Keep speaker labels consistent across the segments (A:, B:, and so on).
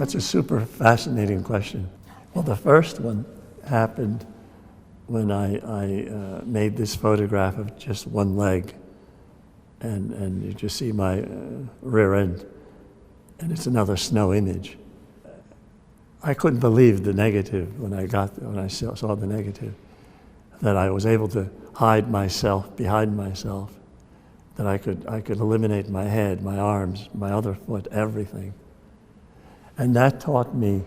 A: That's a super fascinating question. Well, the first one happened when I made this photograph of just one leg, and you just see my rear end, and it's another snow image. I couldn't believe the negative when I saw the negative, that I was able to hide myself behind myself, that I could eliminate my head, my arms, my other foot, everything. And that taught me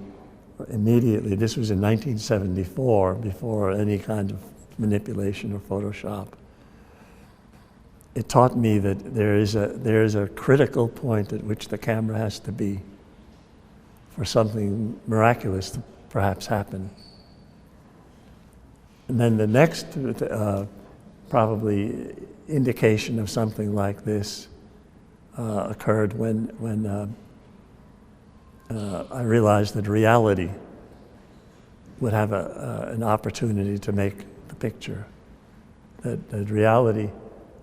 A: immediately, this was in 1974, before any kind of manipulation or Photoshop. It taught me that there is a critical point at which the camera has to be for something miraculous to perhaps happen. And then the next probably indication of something like this occurred when I realized that reality would have an opportunity to make the picture. That reality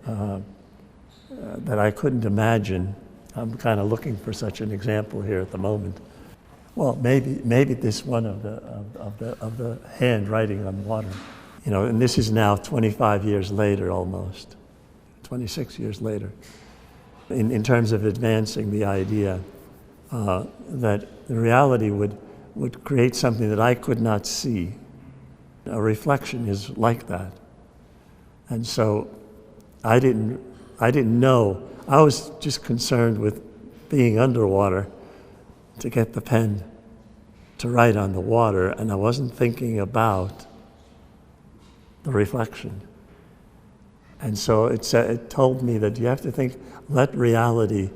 A: that I couldn't imagine. I'm kind of looking for such an example here at the moment. Well, maybe this one of the hand writing on water, you know. And this is now 25 years later, almost 26 years later. In terms of advancing the idea that the reality would create something that I could not see. A reflection is like that, and so I didn't know. I was just concerned with being underwater to get the pen to write on the water, and I wasn't thinking about the reflection. And so it told me that you have to let reality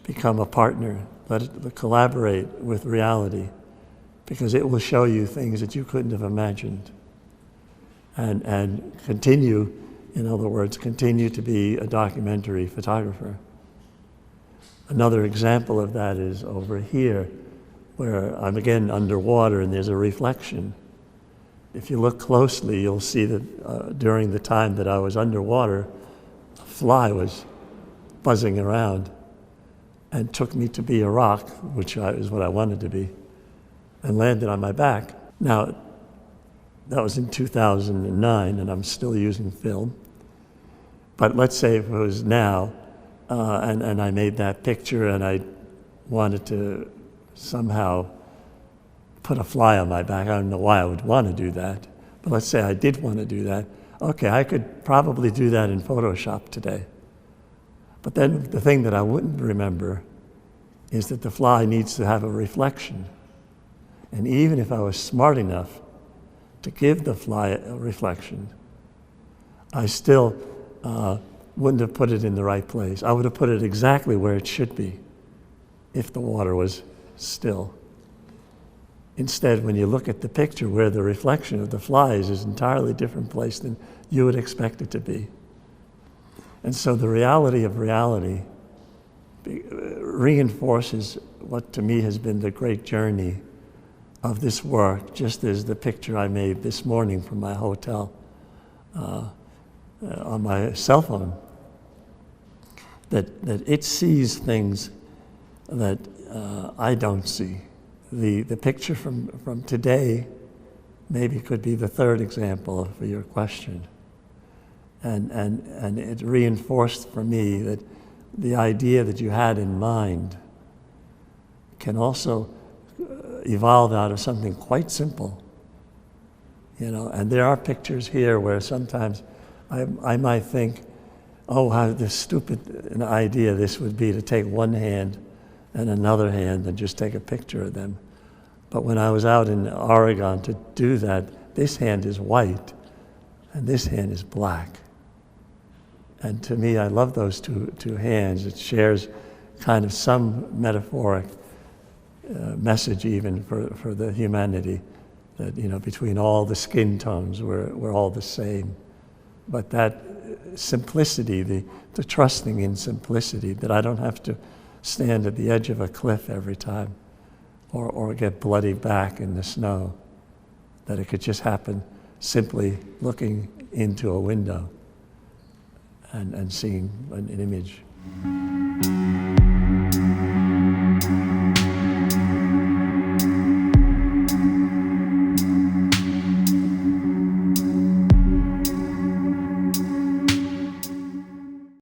A: become a partner, let it collaborate with reality, because it will show you things that you couldn't have imagined. And continue, in other words, continue to be a documentary photographer. Another example of that is over here, where I'm again underwater and there's a reflection. If you look closely, you'll see that during the time that I was underwater, a fly was buzzing around and took me to be a rock, which is what I wanted to be, and landed on my back. Now, that was in 2009, and I'm still using film. But let's say if it was now, and I made that picture and I wanted to somehow put a fly on my back. I don't know why I would want to do that, but let's say I did want to do that. Okay, I could probably do that in Photoshop today. But then the thing that I wouldn't remember is that the fly needs to have a reflection. And even if I was smart enough to give the fly a reflection, I still wouldn't have put it in the right place. I would have put it exactly where it should be if the water was still. Instead, when you look at the picture where the reflection of the fly is an entirely different place than you would expect it to be. And so the reality of reality reinforces what to me has been the great journey of this work, just as the picture I made this morning from my hotel on my cell phone, that it sees things that I don't see. The picture from today maybe could be the third example for your question. And it reinforced for me that the idea that you had in mind can also evolve out of something quite simple. You know, and there are pictures here where sometimes I might think, oh, how this stupid an idea this would be to take one hand and another hand and just take a picture of them. But when I was out in Oregon to do that, this hand is white and this hand is black. And to me, I love those two hands. It shares kind of some metaphoric message even for the humanity, that, you know, between all the skin tones, we're all the same. But that simplicity, the trusting in simplicity, that I don't have to stand at the edge of a cliff every time or get bloody back in the snow, that it could just happen simply looking into a window and seeing an image.